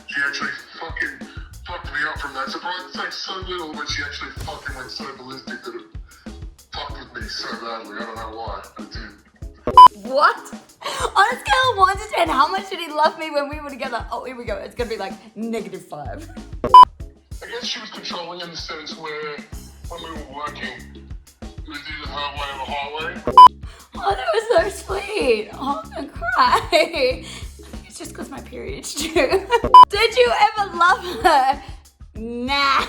she actually fucking fucked me up from that. So it's like so little, but she actually fucking went so ballistic that it fucked with me so badly. I don't know why, but it did. What? On a scale of 1 to 10, how much did he love me when we were together? Oh, here we go. It's gonna be like -5. I guess she was controlling in the sense where when we were working, it was either her way or the highway. Oh, that was so sweet. Oh, I'm gonna cry. It's just because my period's due. Did you ever love her? Nah.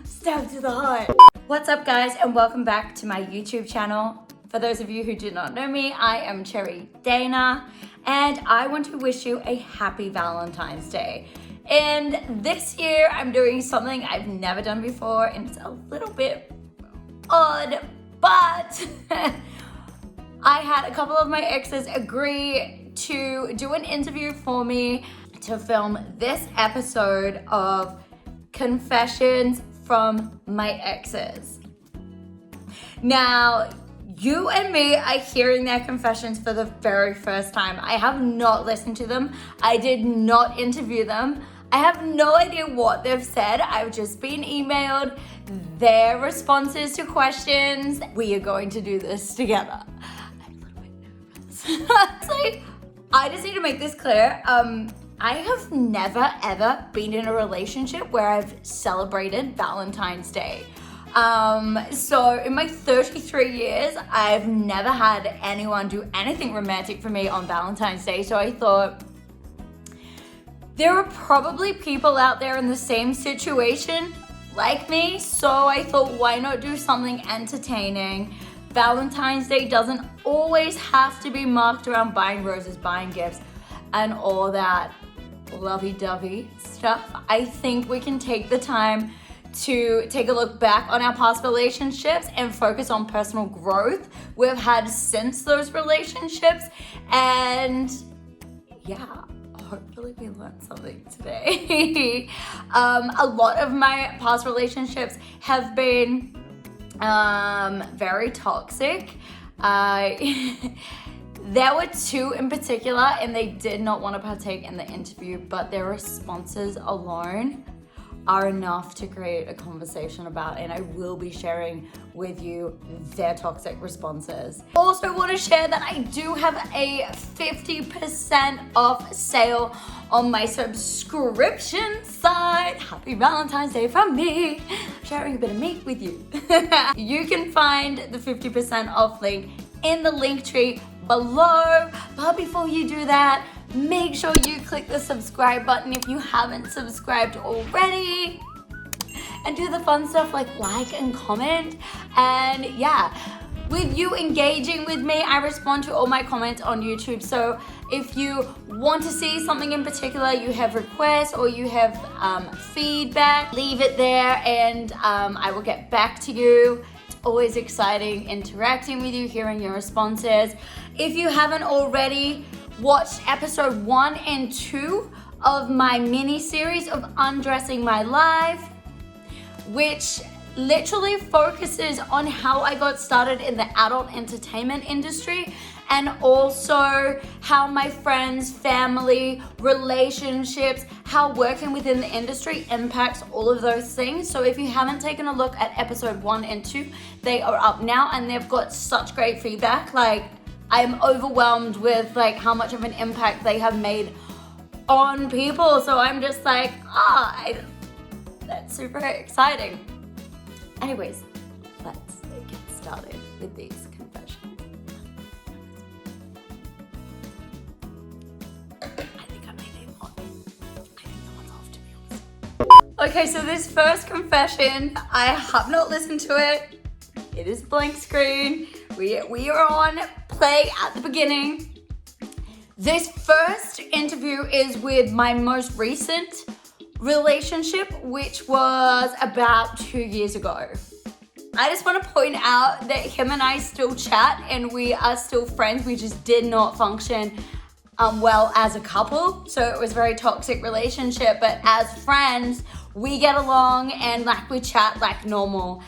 Stab to the heart. What's up, guys, and welcome back to my YouTube channel. For those of you who do not know me, I am Cherry Dana, and I want to wish you a happy Valentine's Day. And this year, I'm doing something I've never done before, and it's a little bit odd, but I had a couple of my exes agree to do an interview for me to film this episode of Confessions from My Exes. Now, you and me are hearing their confessions for the very first time. I have not listened to them. I did not interview them. I have no idea what they've said. I've just been emailed their responses to questions. We are going to do this together. I'm a little bit nervous. So, I just need to make this clear. I have never ever been in a relationship where I've celebrated Valentine's Day. So in my 33 years, I've never had anyone do anything romantic for me on Valentine's Day. So I thought, there are probably people out there in the same situation like me. So I thought, why not do something entertaining? Valentine's Day doesn't always have to be marked around buying roses, buying gifts, and all that lovey-dovey stuff. I think we can take the time to take a look back on our past relationships and focus on personal growth we've had since those relationships. And yeah, hopefully we learned something today. A lot of my past relationships have been very toxic. There were two in particular, and they did not want to partake in the interview, but their responses alone are enough to create a conversation about, and I will be sharing with you their toxic responses. Also want to share that I do have a 50% off sale on my subscription site. Happy Valentine's Day from me, sharing a bit of me with you. You can find the 50% off link in the link tree below, but before you do that, make sure you click the subscribe button if you haven't subscribed already, and do the fun stuff like and comment. And yeah, with you engaging with me, I respond to all my comments on YouTube. So if you want to see something in particular, you have requests or you have feedback, leave it there, and I will get back to you. Always exciting interacting with you, hearing your responses. If you haven't already watched episode 1 and 2 of my mini series of Undressing My Life, which literally focuses on how I got started in the adult entertainment industry, and also how my friends, family, relationships, how working within the industry impacts all of those things. So if you haven't taken a look at episode 1 and 2, they are up now, and they've got such great feedback. Like, I'm overwhelmed with how much of an impact they have made on people. So I'm just like, that's super exciting. Anyways, let's get started with these confessions. I think I made it on. I think that one's off, to be honest. Okay, so this first confession, I have not listened to it. It is blank screen. We are on play at the beginning. This first interview is with my most recent relationship, which was about 2 years ago. I just want to point out that him and I still chat and we are still friends. We just did not function well as a couple. So it was a very toxic relationship, but as friends, we get along and we chat like normal.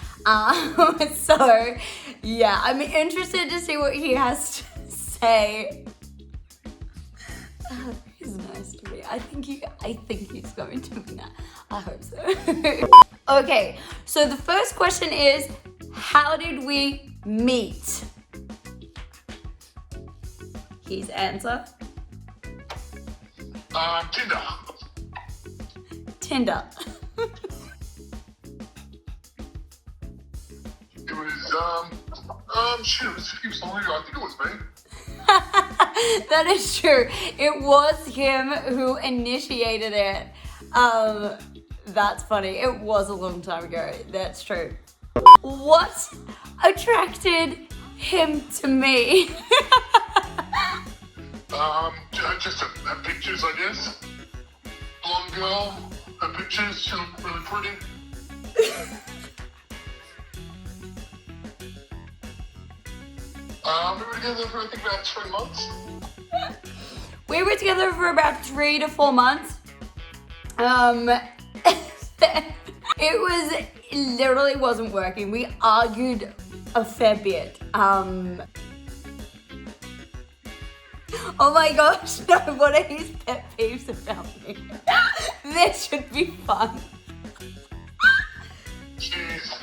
So yeah, I'm interested to see what he has to say. He's nice to me. I think he's going to be nice. I hope so. Okay, so the first question is, how did we meet? His answer? Tinder. Tinder. It was, shit, he was older, I think it was me. That is true. It was him who initiated it. That's funny. It was a long time ago. That's true. What attracted him to me? Just her pictures, I guess. Blonde girl, her pictures, she looked really pretty. We were together for, I think, about 3 months. We were together for about 3 to 4 months. It literally wasn't working. We argued a fair bit. Oh my gosh, no, what are his pet peeves about me? This should be fun. She's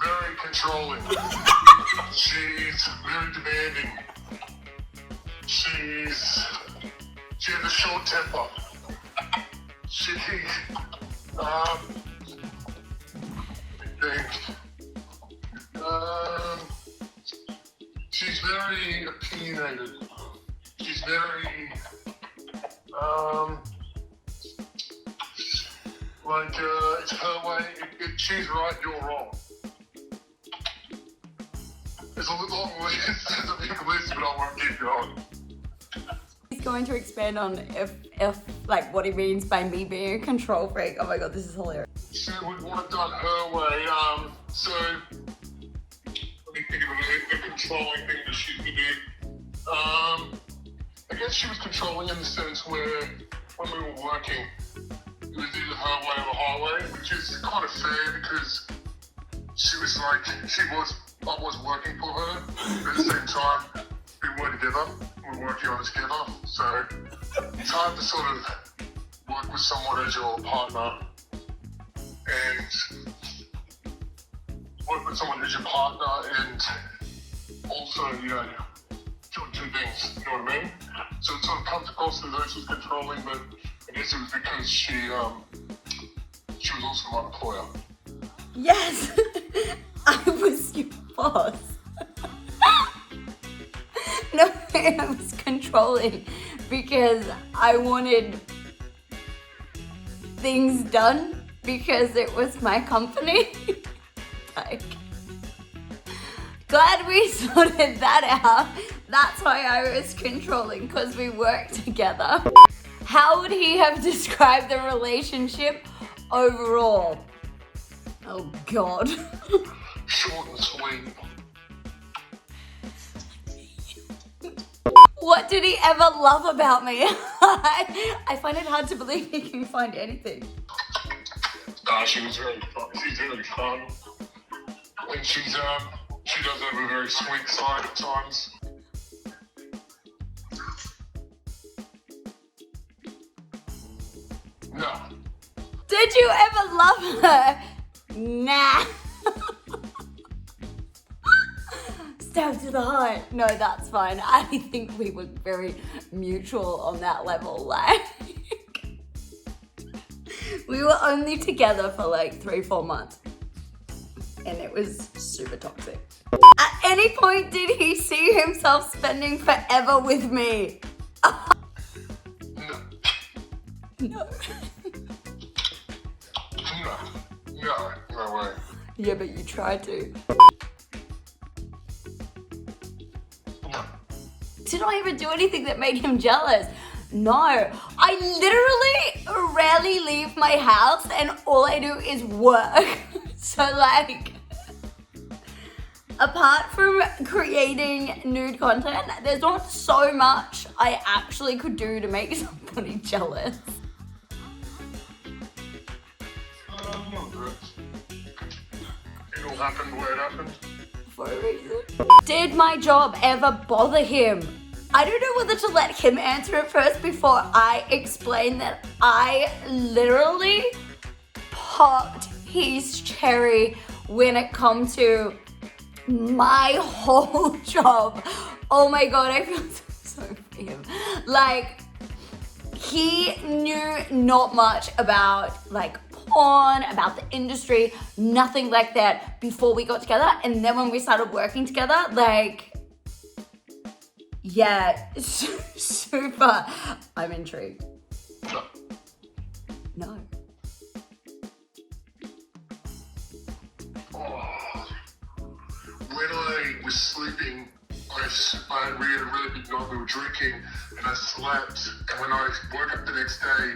very controlling. She's very demanding. She has a short temper. She's very opinionated. She's very, it's her way. She's right, you're wrong. There's a long list, there's a big list, but I won't keep going. He's going to expand on if like what he means by me being a control freak. Oh my god, this is hilarious. She would want it done her way. So let me think of a controlling thing that she could do. I guess she was controlling in the sense where when we were working, it was either her way or the highway, which is kind of fair because she was like, I was working for her, but at the same time, we were together, we were working on it together, so it's hard to sort of work with someone as your partner and work with someone as your partner and also, doing two things, you know what I mean? So it sort of comes across as though she's controlling, but I guess it was because she was also my employer. Yes, I was your boss. No, I was controlling because I wanted things done because it was my company. Like, glad we sorted that out. That's why I was controlling, because we worked together. How would he have described the relationship overall? Oh God. Short and sweet. What did he ever love about me? I find it hard to believe he can find anything. She was very fun. She's very fun. And she does have a very sweet side at times. No. Did you ever love her? Nah. Stab to the heart. No, that's fine. I think we were very mutual on that level. Like, we were only together for like 3-4 months. And it was super toxic. At any point did he see himself spending forever with me? No. No way. Yeah, but you tried to. No. Did I ever do anything that made him jealous? No. I literally rarely leave my house and all I do is work. So like, apart from creating nude content, there's not so much I actually could do to make somebody jealous. It all happened where it happened. For a reason. Did my job ever bother him? I don't know whether to let him answer it first before I explain that I literally popped his cherry when it comes to my whole job. Oh my God, I feel so for him. Like, he knew not much about like porn, about the industry, nothing like that before we got together. And then when we started working together, like, yeah, super. I'm intrigued. No. When I was sleeping, we had a really big night, we were drinking, and I slept, and when I woke up the next day,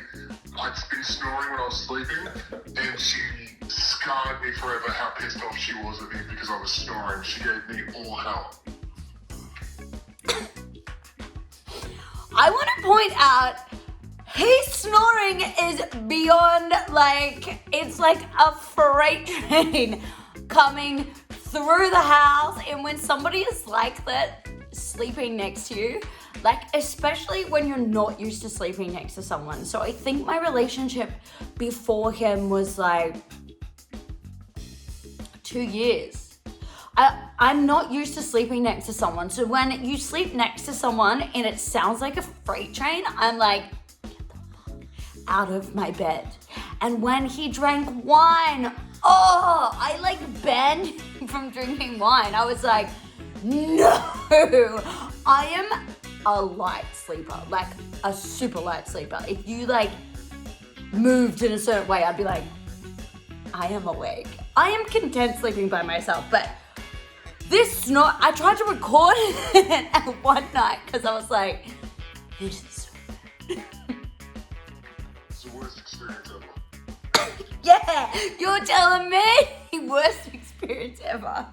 I'd been snoring when I was sleeping, and she scarred me forever how pissed off she was at me because I was snoring. She gave me all hell. I want to point out, his snoring is beyond, like, it's like a freight train coming through the house. And when somebody is like that, sleeping next to you, like, especially when you're not used to sleeping next to someone. So I think my relationship before him was like 2 years. I'm not used to sleeping next to someone. So when you sleep next to someone and it sounds like a freight train, I'm like, get the fuck out of my bed. And when he drank wine, oh, I like banned him from drinking wine. I was like, no, I am a light sleeper, like a super light sleeper. If you like moved in a certain way, I'd be like, I am awake. I am content sleeping by myself, but this snort, I tried to record it at one night because I was like, this is so bad. It's the worst experience ever. Yeah, you're telling me worst experience ever.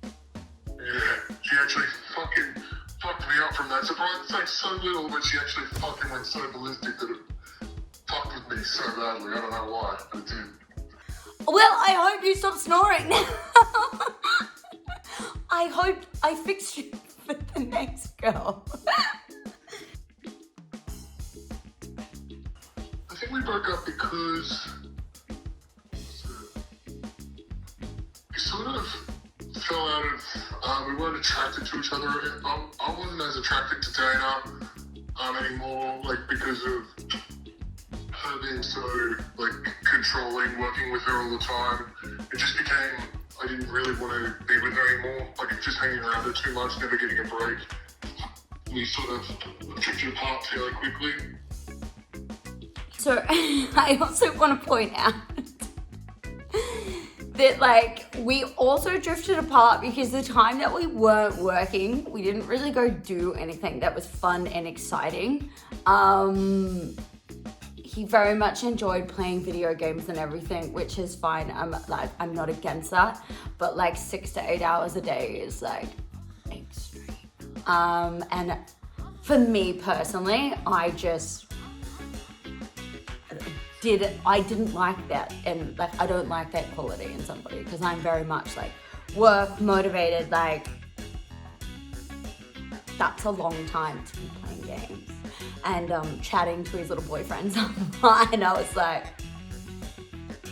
Yeah, she actually fucking fucked me up from that. It's like so little, but she actually fucking went so ballistic that it fucked with me so badly. I don't know why, but it did. Well, I hope you stop snoring now. I hope I fixed you for the next girl. I think we broke up because we sort of fell out of, we weren't attracted to each other. I wasn't as attracted to Dana anymore, like, because of her being so, like, controlling, working with her all the time. It just became, I didn't really want to be with her anymore, like, just hanging around her too much, never getting a break. We sort of drifted apart fairly quickly. So I also want to point out that, like, we also drifted apart because the time that we weren't working, we didn't really go do anything that was fun and exciting. He very much enjoyed playing video games and everything, which is fine. I'm not against that, but like 6 to 8 hours a day is like extreme. And for me personally, I didn't like that, and like I don't like that quality in somebody because I'm very much like work motivated. Like, that's a long time to be playing games and chatting to his little boyfriends online. I was like,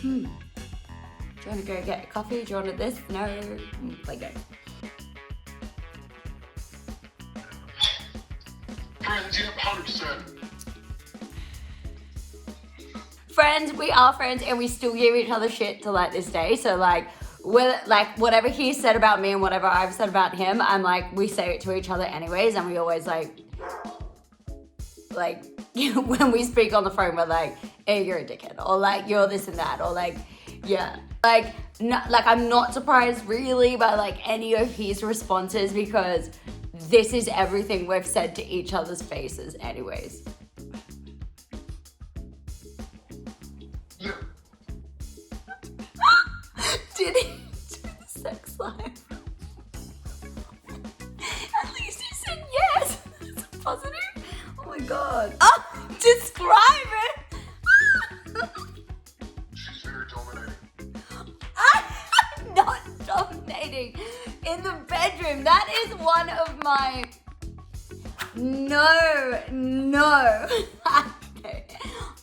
do you want to go get coffee? Do you want this? No, play games. Friends, yeah, 100%. Friends, we are friends, and we still give each other shit to like this day. So like, whatever he said about me and whatever I've said about him, I'm like, we say it to each other anyways, and we always like when we speak on the phone, we're like, hey, you're a dickhead, or like, you're this and that, or like, yeah. Like, I'm not surprised really by like any of his responses because this is everything we've said to each other's faces anyways. Yeah. Did he do the sex life? At least he said yes. That's a positive. Oh my god. Oh, describe it. She's very dominating. I'm not dominating in the bedroom. That is one of my No.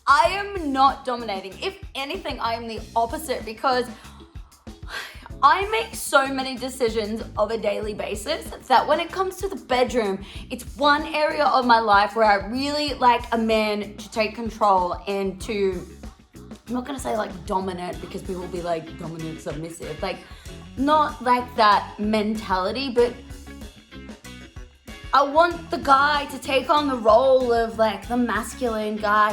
I am not dominating. If anything, I am the opposite because I make so many decisions on a daily basis that when it comes to the bedroom, it's one area of my life where I really like a man to take control and to, I'm not gonna say like dominant because people will be like dominant, submissive, like not like that mentality, but I want the guy to take on the role of like the masculine guy.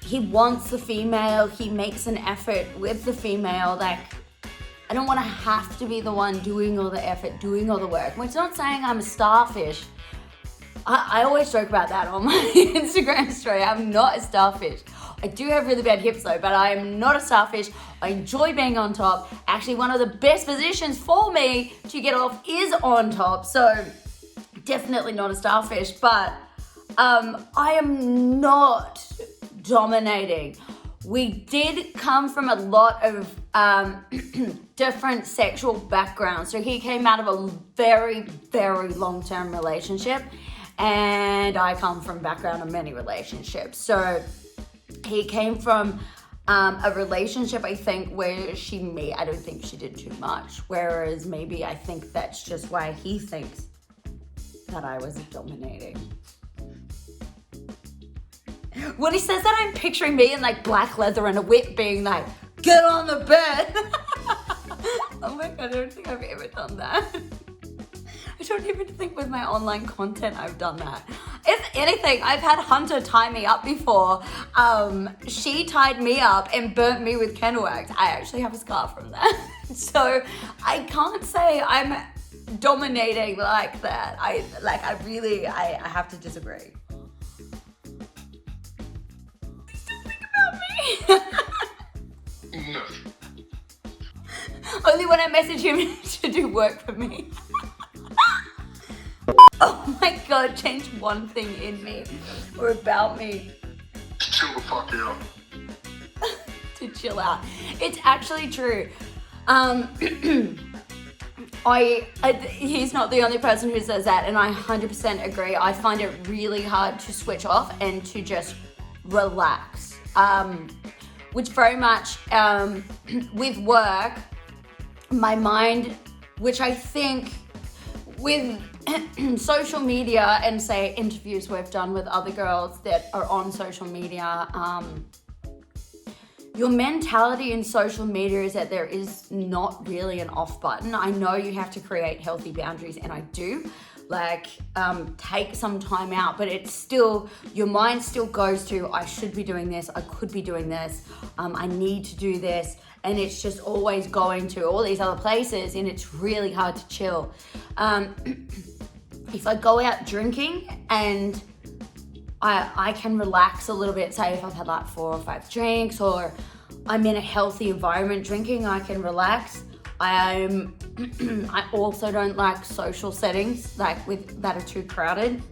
He wants the female, he makes an effort with the female. Like, I don't want to have to be the one doing all the effort, doing all the work. Which is not saying I'm a starfish. I always joke about that on my Instagram story. I'm not a starfish. I do have really bad hips though, but I am not a starfish. I enjoy being on top. Actually, one of the best positions for me to get off is on top. So definitely not a starfish, but I am not dominating. We did come from a lot of different sexual backgrounds. So he came out of a very, very long-term relationship, and I come from a background of many relationships. So he came from a relationship, I think, where I don't think she did too much. Whereas maybe I think that's just why he thinks that I was dominating. When he says that, I'm picturing me in like black leather and a whip being like, get on the bed. Oh my God, I don't think I've ever done that. I don't even think with my online content I've done that. If anything, I've had Hunter tie me up before. She tied me up and burnt me with candle wax. I actually have a scar from that. So I can't say I'm dominating like that. I have to disagree. Still think about me. No. Only when I message him to do work for me. Oh my God, change one thing in me or about me. Chill the fuck out. To chill out. It's actually true. He's not the only person who says that, and I 100% agree. I find it really hard to switch off and to just relax. Which very much, with work, my mind, which I think with social media and say interviews we've done with other girls that are on social media, your mentality in social media is that there is not really an off button. I know you have to create healthy boundaries, and I do. Like, take some time out, but it's still, your mind still goes to, I should be doing this, I could be doing this, I need to do this, and it's just always going to all these other places, and it's really hard to chill. If I go out drinking and I can relax a little bit, say if I've had like 4 or 5 drinks, or I'm in a healthy environment drinking, I can relax. I also don't like social settings that are too crowded.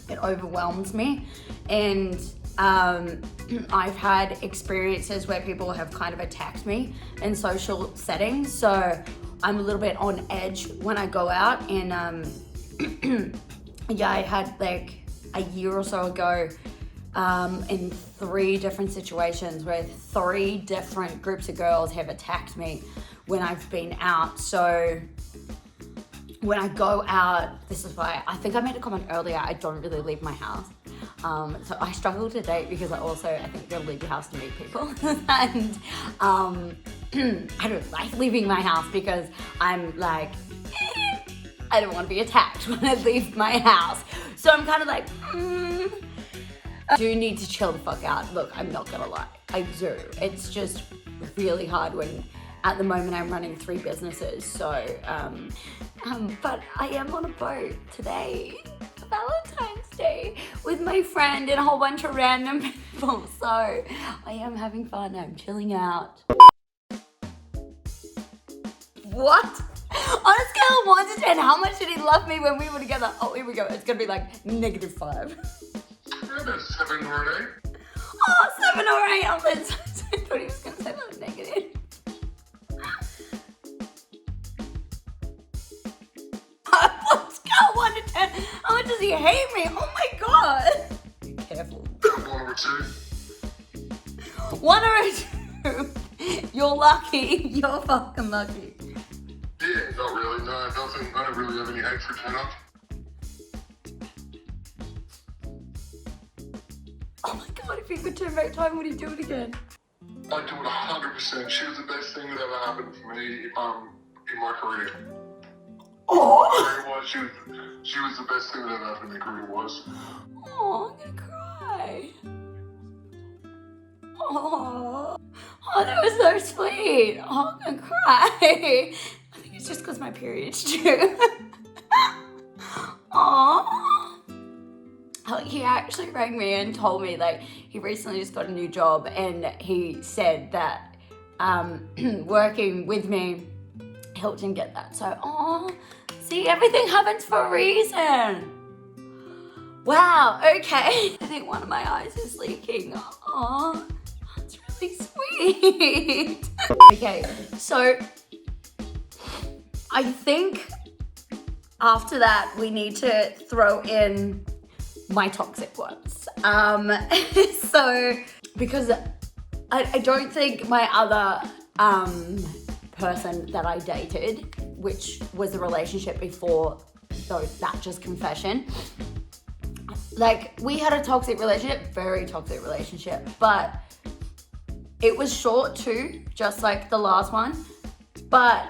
It overwhelms me. And I've had experiences where people have kind of attacked me in social settings. So I'm a little bit on edge when I go out. And yeah, I had like a year or so ago in 3 different situations where 3 different groups of girls have attacked me when I've been out. So when I go out, this is why I think I made a comment earlier, I don't really leave my house. So I struggle to date because I think you gotta leave your house to meet people. And I don't like leaving my house because I'm like, I don't want to be attacked when I leave my house. So I'm kind of like, I do need to chill the fuck out. Look, I'm not gonna lie, I do. It's just really hard when at the moment I'm running 3 businesses. So, but I am on a boat today, Valentine's Day, with my friend and a whole bunch of random people. So I am having fun, I'm chilling out. What? On a scale of 1 to 10, how much did he love me when we were together? Oh, here we go. It's gonna be like -5. About 7 or 8. Oh, 7 or 8. I thought he was gonna say that was negative. On a scale of 1 to 10, how much much does he hate me? Oh my god. Be careful. One or two. 1 or 2. You're lucky. You're fucking lucky. Yeah, not really. No, nothing. I don't really have any hate for Jenna. Oh my god, if you could turn back time, would you do it again? I'd do it 100%. She was the best thing that ever happened for me in my career. Oh, She was the best thing that ever happened in my career was. oh, I'm gonna cry. Oh, that was so sweet. Oh, I'm gonna cry. I think it's just because my period's due. Oh, he actually rang me and told me like he recently just got a new job, and he said that working with me helped him get that. So, see, everything happens for a reason. Wow, okay. I think one of my eyes is leaking. Oh, that's really sweet. Okay, so I think after that we need to throw in my toxic ones. So, because I don't think my other person that I dated, which was the relationship before that just confession, like we had a toxic relationship, very toxic relationship, but it was short too, just like the last one, but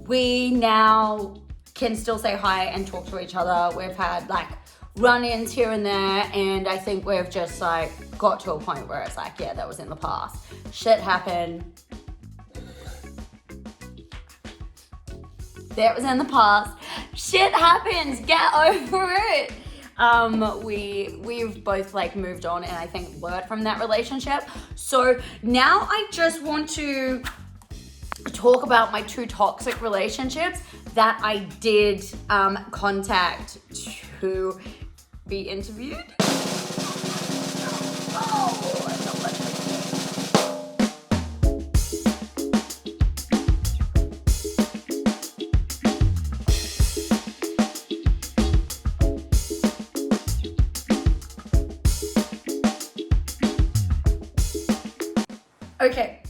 we now can still say hi and talk to each other. We've had like run-ins here and there, and I think we've just like got to a point where it's like, yeah, that was in the past. Shit happened. That was in the past. Shit happens. Get over it. We've both like moved on and I think learned from that relationship. So now I just want to talk about my 2 toxic relationships that I did contact to be interviewed. Okay,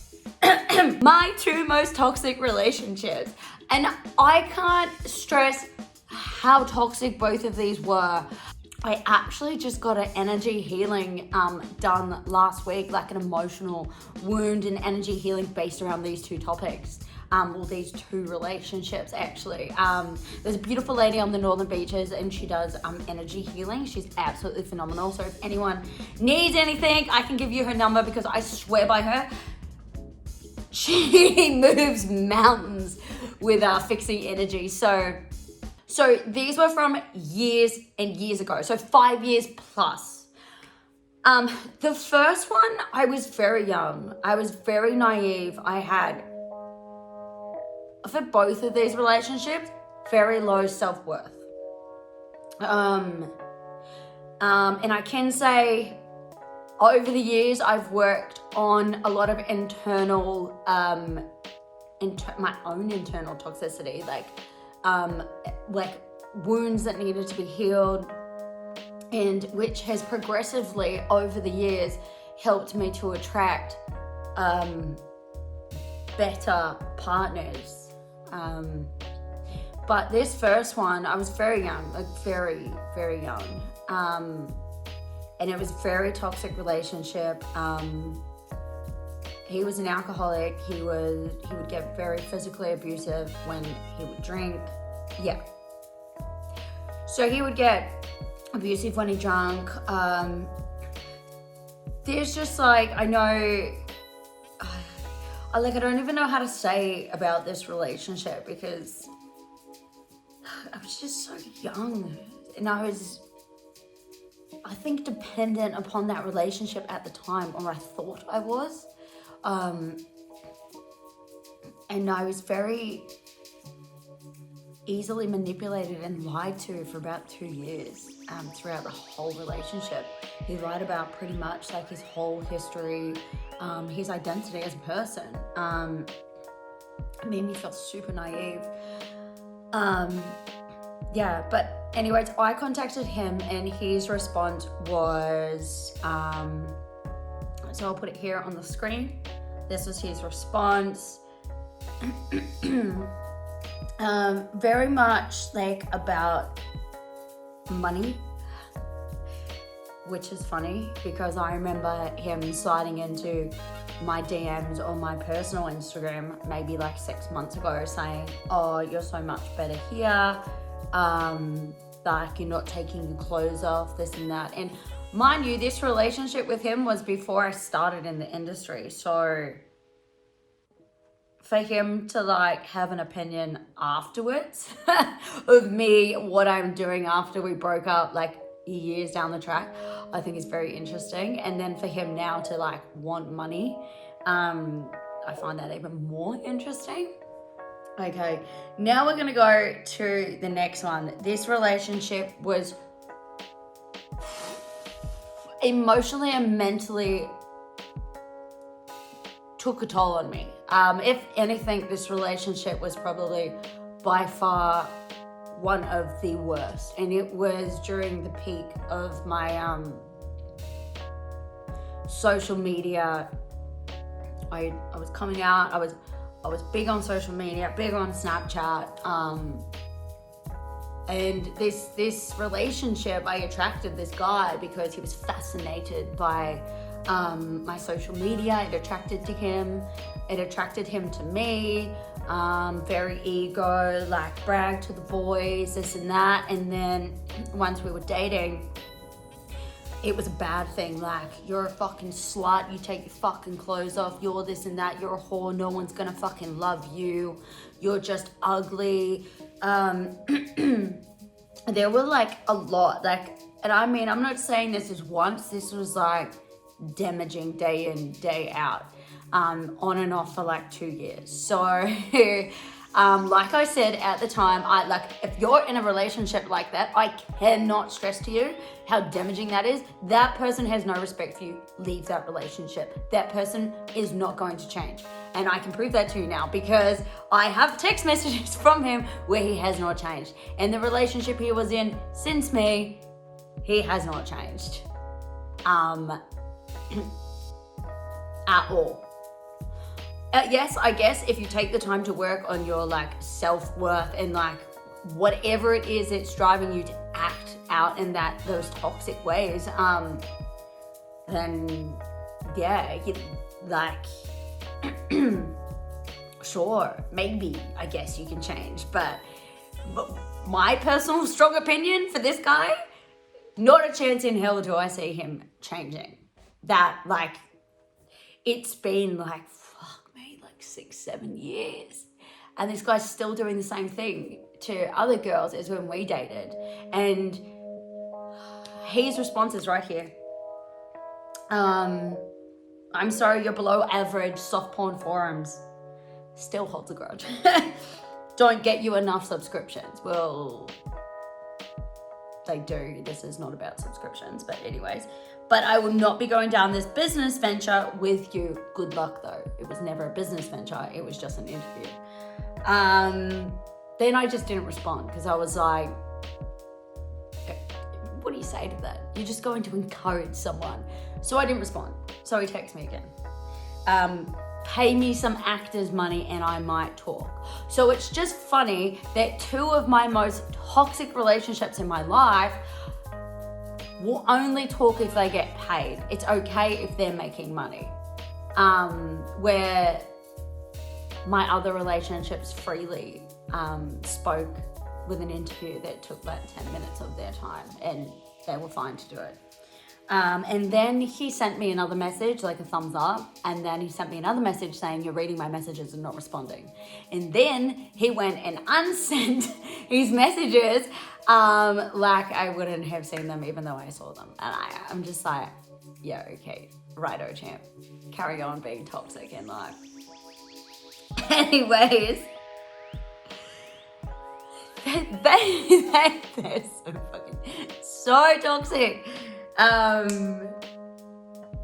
my 2 most toxic relationships, and I can't stress how toxic both of these were. I actually just got an energy healing done last week, like an emotional wound and energy healing based around these 2 topics. Well, these 2 relationships actually. There's a beautiful lady on the Northern Beaches and she does energy healing. She's absolutely phenomenal. So if anyone needs anything, I can give you her number because I swear by her. She moves mountains with fixing energy. So these were from years and years ago. So 5 years plus. The first one, I was very young. I was very naive. I had, for both of these relationships, very low self-worth. And I can say over the years, I've worked on a lot of internal, my own internal toxicity, like wounds that needed to be healed, and which has progressively over the years helped me to attract better partners. But this first one, I was very young, like very, very young. And it was a very toxic relationship. He was an alcoholic. He would get very physically abusive when he would drink. Yeah. So he would get abusive when he drank. There's just like, I know, I don't even know how to say about this relationship because I was just so young and I think dependent upon that relationship at the time, or I thought I was. And I was very easily manipulated and lied to for about 2 years throughout the whole relationship. He lied about pretty much like his whole history, his identity as a person. It made me feel super naive. Yeah, but anyways, I contacted him and his response was, so I'll put it here on the screen. This was his response. Very much like about money, which is funny because I remember him sliding into my DMs on my personal Instagram maybe like 6 months ago saying, oh, you're so much better here, like you're not taking your clothes off, this and that. And mind you, this relationship with him was before I started in the industry, so for him to like have an opinion afterwards of me, what I'm doing after we broke up like years down the track, I think is very interesting. And then for him now to like want money, I find that even more interesting. Okay, now we're gonna go to the next one. This relationship was emotionally and mentally took a toll on me. If anything, this relationship was probably by far one of the worst, and it was during the peak of my social media. I was coming out. I was big on social media, big on Snapchat, and this relationship, I attracted this guy because he was fascinated by my social media. It attracted him to me. Very ego, like brag to the boys, this and that. And then once we were dating, it was a bad thing. Like, you're a fucking slut, you take your fucking clothes off, you're this and that, you're a whore, no one's gonna fucking love you, you're just ugly. There were like a lot, like, and I mean, I'm not saying this is once, this was like damaging day in, day out, on and off for like 2 years. So, like I said at the time, if you're in a relationship like that, I cannot stress to you how damaging that is. That person has no respect for you. Leave that relationship. That person is not going to change. And I can prove that to you now because I have text messages from him where he has not changed. And the relationship he was in since me, he has not changed. At all. Yes, I guess if you take the time to work on your like self-worth and like whatever it is that's driving you to act out in those toxic ways, then yeah, sure, maybe I guess you can change, but my personal strong opinion for this guy, not a chance in hell do I see him changing. That like, it's been like 6-7 years, and this guy's still doing the same thing to other girls as when we dated. And his response is right here. I'm sorry, you're below average, soft porn forums. Still holds a grudge. Don't get you enough subscriptions. Well, they do. This is not about subscriptions, but anyways. But I will not be going down this business venture with you. Good luck though. It was never a business venture. It was just an interview. Then I just didn't respond because I was like, what do you say to that? You're just going to encourage someone. So I didn't respond. So he texted me again. Pay me some actors money and I might talk. So it's just funny that two of my most toxic relationships in my life will only talk if they get paid. It's okay if they're making money. Where my other relationships freely spoke with an interview that took like 10 minutes of their time and they were fine to do it. And then he sent me another message, like a thumbs up, and then he sent me another message saying, you're reading my messages and not responding. And then he went and unsent his messages, like I wouldn't have seen them even though I saw them. And I'm just like, yeah, okay, righto, champ. Carry on being toxic in life. Anyways, they're so toxic.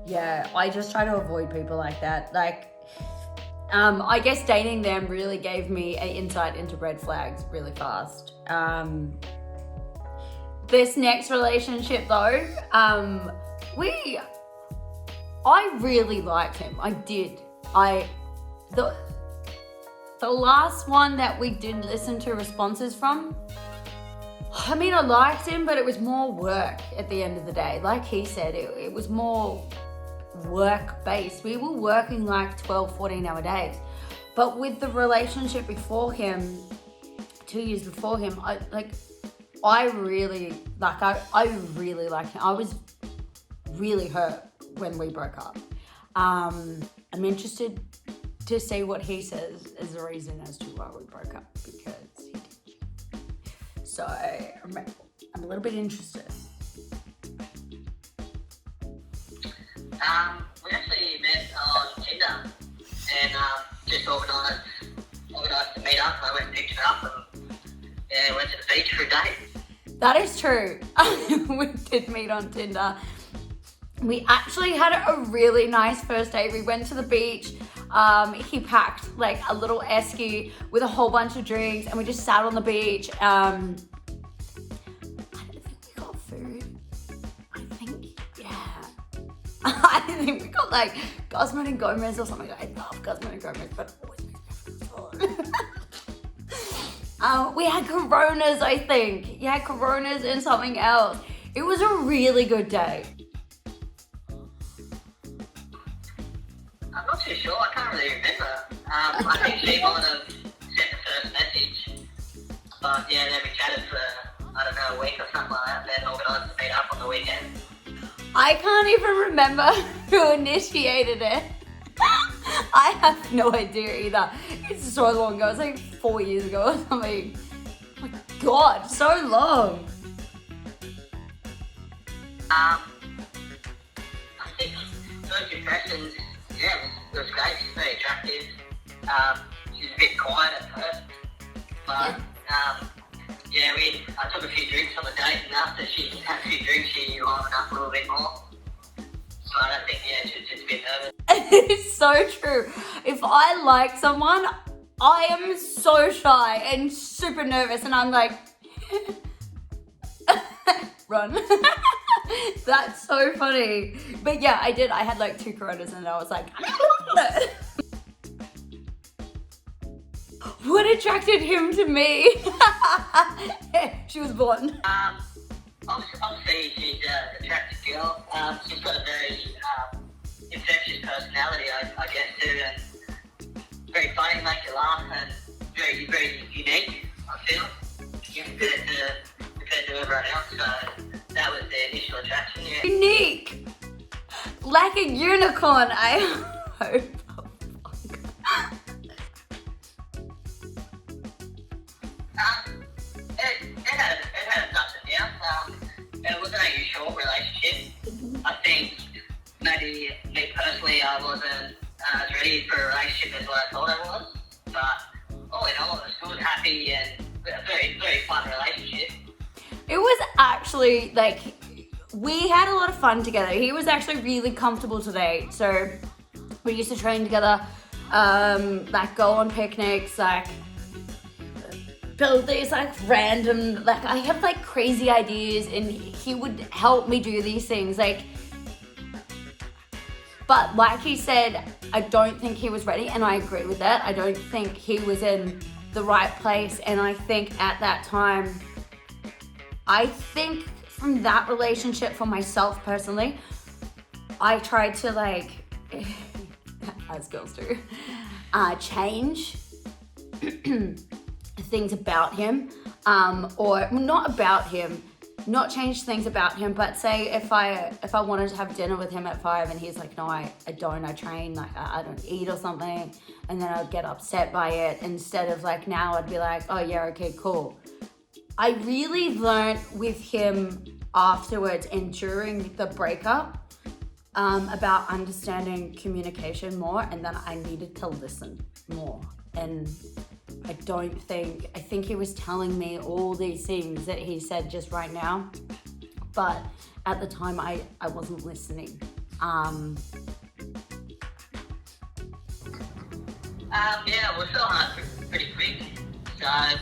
Yeah, I just try to avoid people like that. Like, I guess dating them really gave me an insight into red flags really fast. This next relationship though, I really liked him. I did. The last one that we did listen to responses from, I mean, I liked him, but it was more work at the end of the day. Like he said, it was more work-based. We were working like 12, 14-hour days. But with the relationship before him, 2 years before him, I really liked him. I was really hurt when we broke up. I'm interested to see what he says as the reason as to why we broke up, because he did cheat. So I'm a little bit interested. We actually met on Tinder and just organised to meet up. I went and picked her up and went to the beach for a date. That is true. We did meet on Tinder. We actually had a really nice first date. We went to the beach. He packed like a little esky with a whole bunch of drinks and we just sat on the beach. I don't think we got food. I think we got like Guzman and Gomez or something. I love Guzman and Gomez, but always makes me feel we had Coronas, I think. Yeah, Coronas and something else. It was a really good day. I'm not too sure. I can't really remember. I think she might have sent the first message. But yeah, then we chatted for, I don't know, a week or something like that, then organised to meet up on the weekend. I can't even remember who initiated it. I have no idea either. It's so long ago. It's like 4 years ago or something. Oh my God, so long. I think first impressions, yeah, it was great. She's very attractive. She's a bit quiet at first, but yeah, I took a few drinks on the date, and after she had a few drinks, she livened up a little bit more. So I think, yeah, she was just a bit nervous. It's so true. If I like someone, I am so shy and super nervous, and I'm like, run. That's so funny. But yeah, I did. I had like 2 Coronas and I was like, what attracted him to me? She was blonde. Obviously, she's an attractive girl. She's got a very infectious personality, I guess, too, and very funny, makes you laugh, and very, very unique, I feel, compared to everyone else. So that was the initial attraction, yeah. Unique. Like a unicorn, I hope. It had its ups and downs. It wasn't a short relationship. I think maybe me personally, I wasn't as ready for a relationship as what I thought I was. But all in all, it was good, happy, and a very, very fun relationship. It was actually like, we had a lot of fun together. He was actually really comfortable today. So we used to train together, like go on picnics, like build these like random, like I have like crazy ideas and he would help me do these things. Like, but like he said, I don't think he was ready, and I agree with that. I don't think he was in the right place, and I think at that time, I think from that relationship, for myself personally, I tried to like, as girls do, change things about him, or not about him, not change things about him, but say if I wanted to have dinner with him at 5 and he's like, no, I don't, I train, like I don't eat or something, and then I'd get upset by it, instead of like now I'd be like, oh yeah, okay, cool. I really learned with him afterwards and during the breakup about understanding communication more, and that I needed to listen more. And I think he was telling me all these things that he said just right now, but at the time I wasn't listening. Yeah, we fell hard pretty quick, so I'd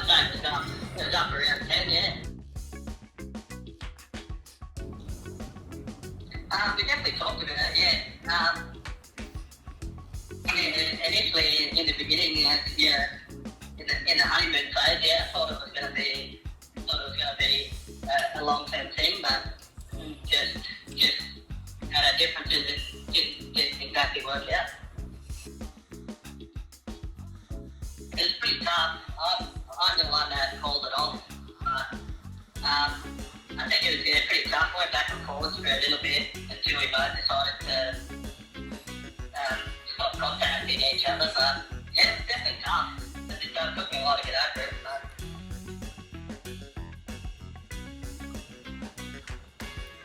say it was up around 10, yeah. We definitely talked about it, yeah. Initially, in the beginning, in the honeymoon phase, yeah, I thought it was going to be a long-term thing, but just had our differences and didn't exactly work out. It was pretty tough. I'm the one that called it off. I think it was pretty tough. Went back and forth for a little bit until we both decided to stop contacting each other. But yeah, it was definitely tough. It took me a while to get over it. But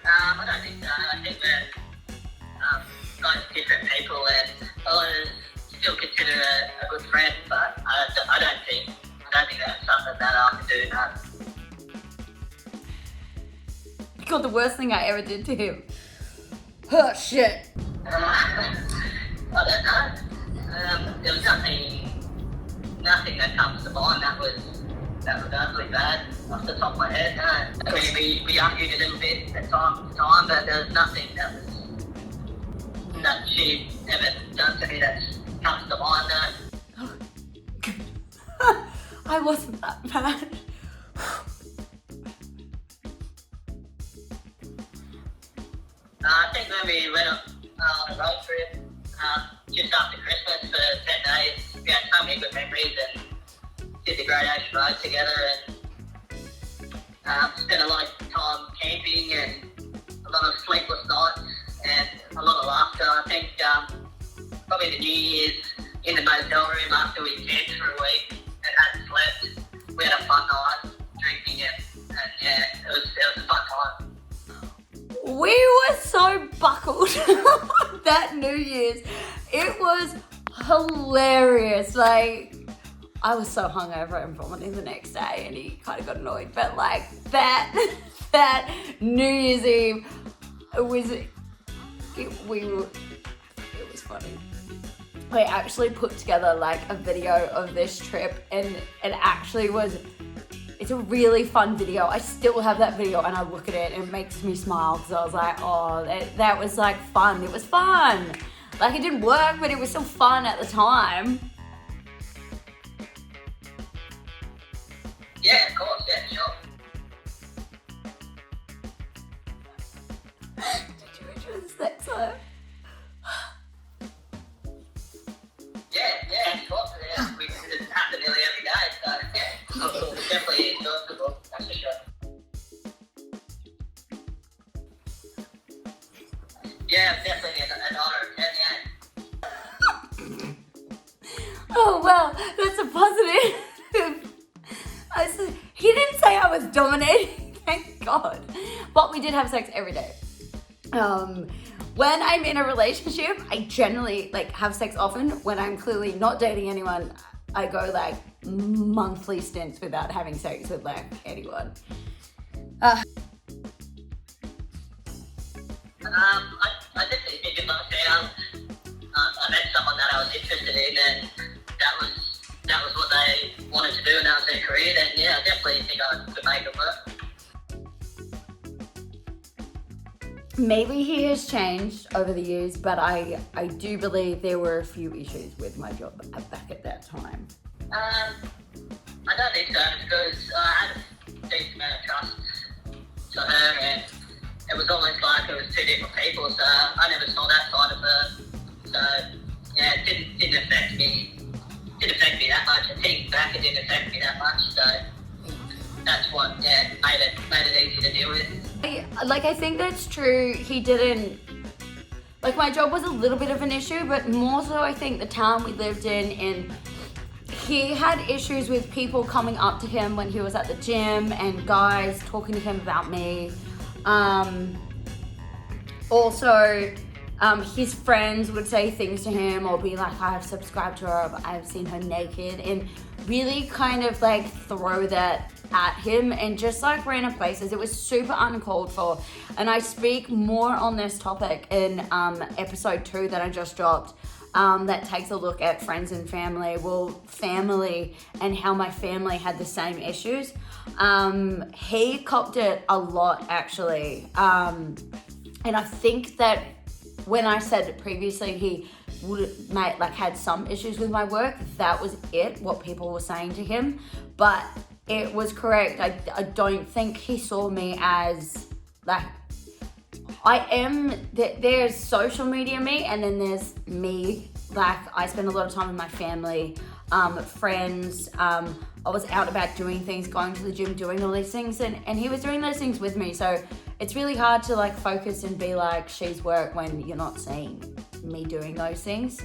I don't think so. I think we're both different people, and I still consider a good friend. But I don't think that's something that I can do. No. God, the worst thing I ever did to him. Oh shit. I don't know. There was nothing that comes to mind that was ugly bad off the top of my head. No. We argued a little bit at time to time, but there was nothing that she ever done to me that comes to mind. No. I wasn't that bad. I think when we went on a road trip just after Christmas for 10 days, we had so many good memories and did the Great Ocean Road together and spent a lot of time camping and a lot of sleepless nights and a lot of laughter. I think probably the New Year's in the motel room after we camped for a week and hadn't slept, we had a fun night drinking it, and yeah, it was a fun time. We were so buckled that New Year's. It was hilarious. Like, I was so hungover and vomiting the next day, and he kind of got annoyed. But like that New Year's Eve, it was funny. We actually put together like a video of this trip, and it actually was. It's a really fun video. I still have that video and I look at it and it makes me smile because I was like, oh, that was like fun. It was fun. Like, it didn't work, but it was still fun at the time. Yeah, of course, yeah, sure. Did you enjoy the sex life? Yeah, of course, yeah. It happens nearly every day, so yeah. It's definitely enjoyable, that's for sure. Yeah, definitely an honour, yeah. Oh, well, that's a positive. He didn't say I was dominating, thank God. But we did have sex every day. When I'm in a relationship, I generally have sex often. When I'm clearly not dating anyone, I go monthly stints without having sex with anyone. I definitely think if I met someone that I was interested in, and that was what they wanted to do, and that was their career, then yeah, I definitely think I could make it work. Maybe he has changed over the years, but I do believe there were a few issues with my job back at that time. I don't think so, because I had a decent amount of trust to her, and it was almost like it was two different people, so I never saw that side of her. So yeah, it didn't affect me. Didn't affect me that much. I think back, it didn't affect me that much. So that's what made it easy to deal with. I think that's true. He didn't. My job was a little bit of an issue, but more so I think the town we lived in, and he had issues with people coming up to him when he was at the gym and guys talking to him about me. Also, his friends would say things to him or be like, I've subscribed to her, but I've seen her naked, and really kind of throw that at him and just random places. It was super uncalled for, and I speak more on this topic in episode 2 that I just dropped, that takes a look at friends and family, family, and how my family had the same issues. He copped it a lot, actually. And I think that when I said previously he had some issues with my work, that was what people were saying to him. But it was correct. I don't think he saw me as like, there's social media me, and then there's me. Like, I spend a lot of time with my family, friends. I was out about doing things, going to the gym, doing all these things, and he was doing those things with me. So it's really hard to like focus and be like, she's work, when you're not seeing me doing those things.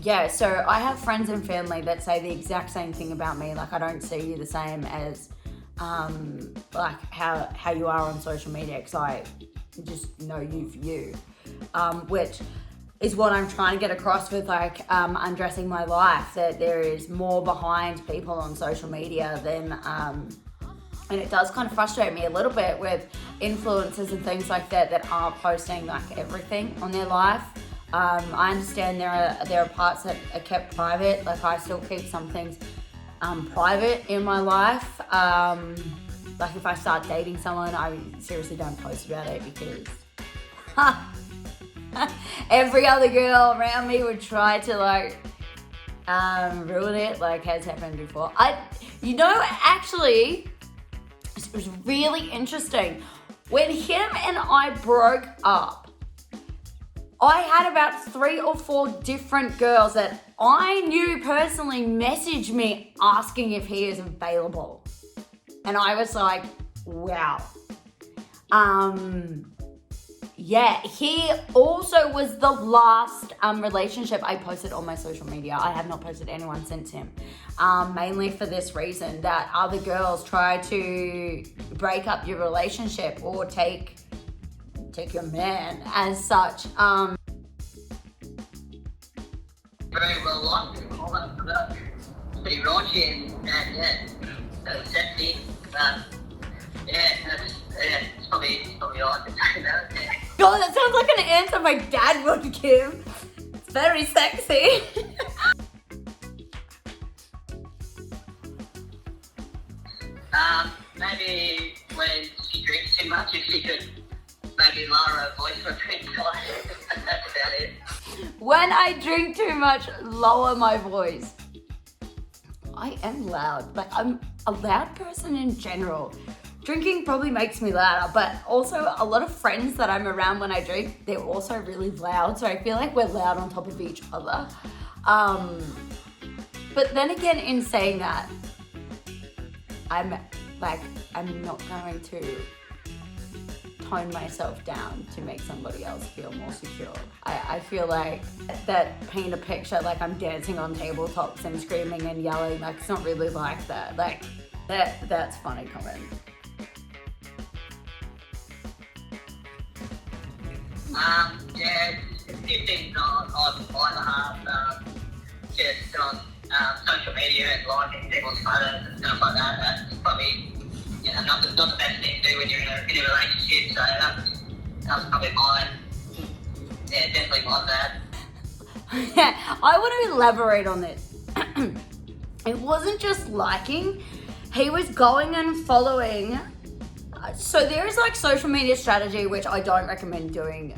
Yeah, so I have friends and family that say the exact same thing about me. Like, I don't see you the same as like how you are on social media, because I just know you for you, which is what I'm trying to get across with like undressing my life, that there is more behind people on social media than and it does kind of frustrate me a little bit with influencers and things like that are posting like everything on their life. I understand there are parts that are kept private. Like, I still keep some things private in my life. Like, if I start dating someone, I seriously don't post about it, because every other girl around me would try to like ruin it, like has happened before. Actually, it was really interesting. When him and I broke up, I had about 3 or 4 different girls that I knew personally messaged me asking if he is available. And I was like, wow. Yeah, he also was the last relationship I posted on my social media. I have not posted anyone since him. Mainly for this reason, that other girls try to break up your relationship or take your man as such. Very well liked, all that stuff. Pretty raunchy and so sexy. It's probably all I can say about it. God, that sounds like an answer my dad would give. It's very sexy. Maybe when she drinks too much, if she could maybe lower her voice for a drink. That's about it. When I drink too much, lower my voice. I am loud. Like, I'm a loud person in general. Drinking probably makes me louder, but also a lot of friends that I'm around when I drink, they're also really loud. So I feel like we're loud on top of each other. But then again, in saying that, I'm not going to tone myself down to make somebody else feel more secure. I feel like that paint a picture like I'm dancing on tabletops and screaming and yelling. Like, it's not really like that. Like, that's funny comment. A few things on my behalf, just on social media and liking people's photos and stuff like that. That's probably not the best thing to do when you're in a relationship. So that was probably mine. Yeah, definitely my bad. Yeah, I want to elaborate on this. It wasn't just liking, he was going and following. So there is like social media strategy, which I don't recommend doing,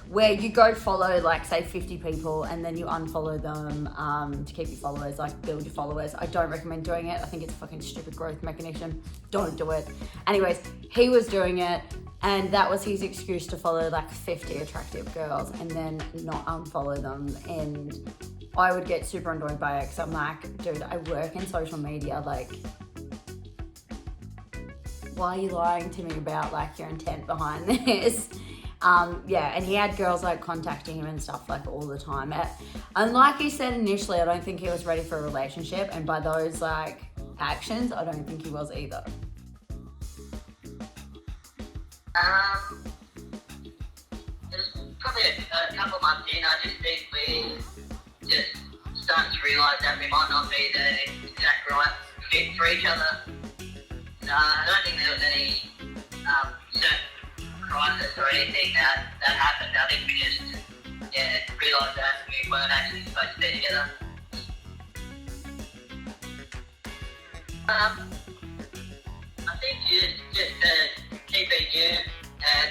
where you go follow like say 50 people and then you unfollow them to keep your followers, like build your followers. I don't recommend doing it. I think it's a fucking stupid growth mechanism. Don't do it. Anyways, he was doing it, and that was his excuse to follow like 50 attractive girls and then not unfollow them. And I would get super annoyed by it, because I'm like, dude, I work in social media, like, why are you lying to me about like your intent behind this? Yeah, and he had girls like contacting him and stuff like all the time. And like he said initially, I don't think he was ready for a relationship, and by those like actions, I don't think he was either. There's probably a couple of months in, I just think we just started to realise that we might not be the exact right fit for each other. I don't think there was any certain crisis or anything that happened. I think we just realised that we weren't actually supposed to be together. I think just to keep it you, and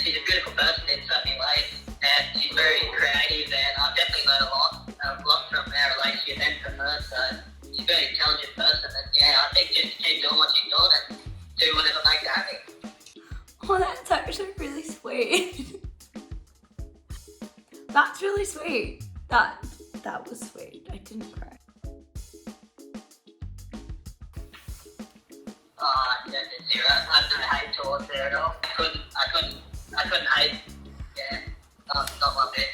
she's a beautiful person in so many ways, and she's very creative, and I've definitely learned a lot from our relationship and from her. So she's a very intelligent person, and I think just keep doing what she's doing and do whatever makes her happy. Oh, that's actually really sweet. That's really sweet. That was sweet. I didn't cry. Zero. I have no hate towards her at all. I couldn't hate. Yeah, not my bit.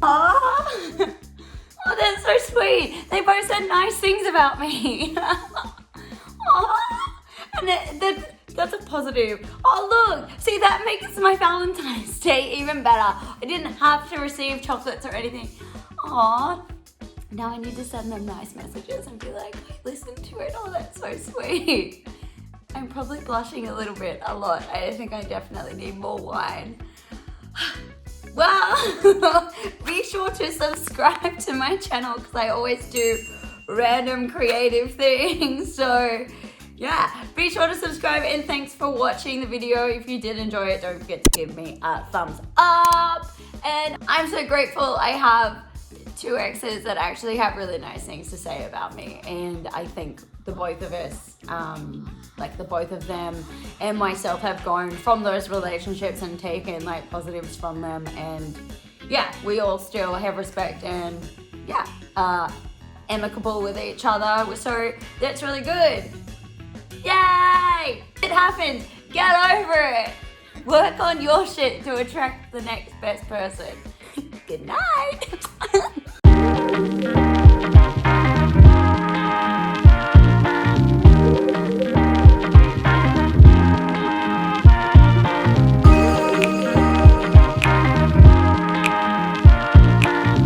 Oh, that's so sweet. They both said nice things about me. And that's a positive. Oh look, see, that makes my Valentine's Day even better. I didn't have to receive chocolates or anything. Aw, now I need to send them nice messages and be like, I listened to it. Oh, that's so sweet. I'm probably blushing a little bit, a lot. I think I definitely need more wine. Well, be sure to subscribe to my channel because I always do random creative things. So yeah, be sure to subscribe, and thanks for watching the video. If you did enjoy it, don't forget to give me a thumbs up. And I'm so grateful I have 2 exes that actually have really nice things to say about me. And I think the both of us, like the both of them and myself, have gone from those relationships and taken like positives from them. And yeah, we all still have respect and amicable with each other. So that's really good. Yay! It happened. Get over it. Work on your shit to attract the next best person. Good night.